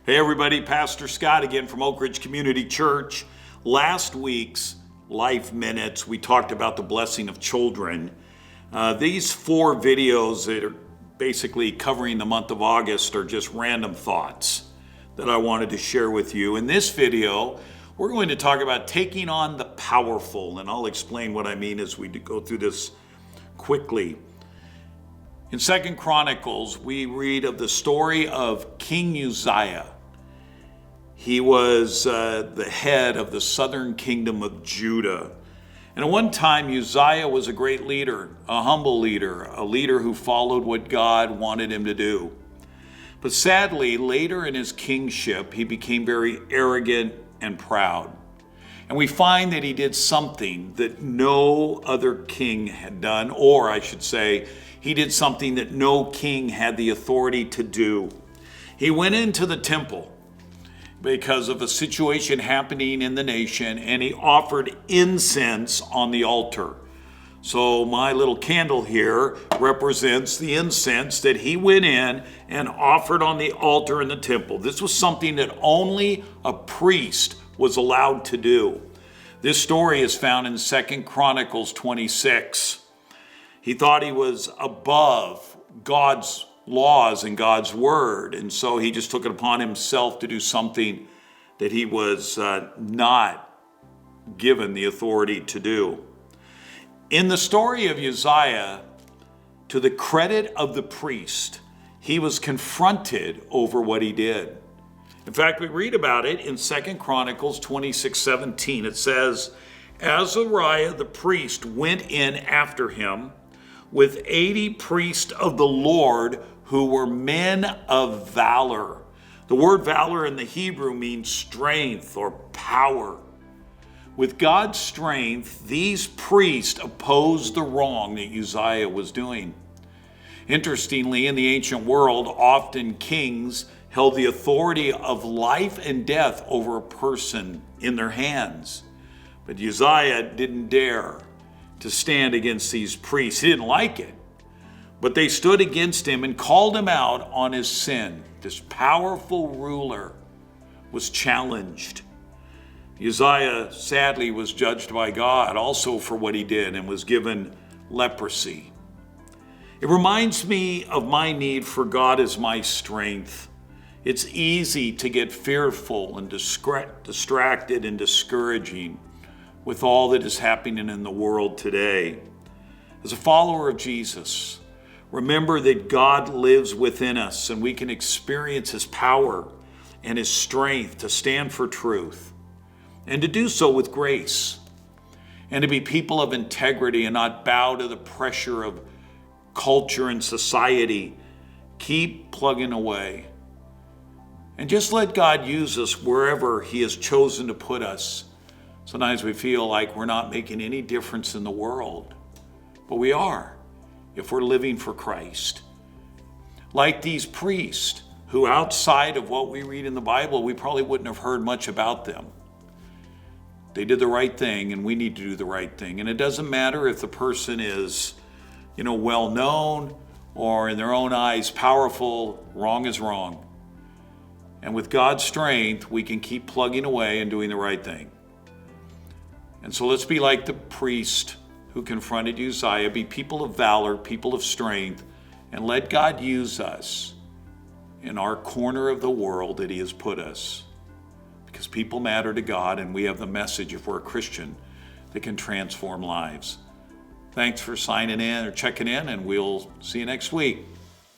Hey everybody, Pastor Scott again from Oak Ridge Community Church. Last week's Life Minutes, we talked about the blessing of children. These 4 videos that are basically covering the month of August are just random thoughts that I wanted to share with you. In this video, we're going to talk about taking on the powerful, and I'll explain what I mean as we go through this quickly. In 2 Chronicles, we read of the story of King Uzziah. He was the head of the southern kingdom of Judah. And at one time, Uzziah was a great leader, a humble leader, a leader who followed what God wanted him to do. But sadly, later in his kingship, he became very arrogant and proud. And we find that he did something that no other king had done, or I should say, he did something that no king had the authority to do. He went into the temple because of a situation happening in the nation, and he offered incense on the altar. So my little candle here represents the incense that he went in and offered on the altar in the temple. This was something that only a priest was allowed to do. This story is found in 2 Chronicles 26. He thought he was above God's laws and God's word, and so he just took it upon himself to do something that he was not given the authority to do. In the story of Uzziah, to the credit of the priest, he was confronted over what he did. In fact, we read about it in 2 Chronicles 26:17. It says, Azariah the priest went in after him with 80 priests of the Lord who were men of valor. The word valor in the Hebrew means strength or power. With God's strength, these priests opposed the wrong that Uzziah was doing. Interestingly, in the ancient world, often kings held the authority of life and death over a person in their hands. But Uzziah didn't dare to stand against these priests. He didn't like it. But they stood against him and called him out on his sin. This powerful ruler was challenged. Uzziah sadly was judged by God also for what he did and was given leprosy. It reminds me of my need for God as my strength. It's easy to get fearful and distracted and discouraging with all that is happening in the world today. As a follower of Jesus, remember that God lives within us and we can experience his power and his strength to stand for truth and to do so with grace and to be people of integrity and not bow to the pressure of culture and society. Keep plugging away and just let God use us wherever he has chosen to put us. Sometimes we feel like we're not making any difference in the world, but we are if we're living for Christ. Like these priests who outside of what we read in the Bible, we probably wouldn't have heard much about them. They did the right thing, and we need to do the right thing. And it doesn't matter if the person is, well known or in their own eyes powerful. Wrong is wrong. And with God's strength, we can keep plugging away and doing the right thing. And so let's be like the priest who confronted Uzziah, be people of valor, people of strength, and let God use us in our corner of the world that he has put us. Because people matter to God, and we have the message, if we're a Christian, that can transform lives. Thanks for signing in or checking in, and we'll see you next week.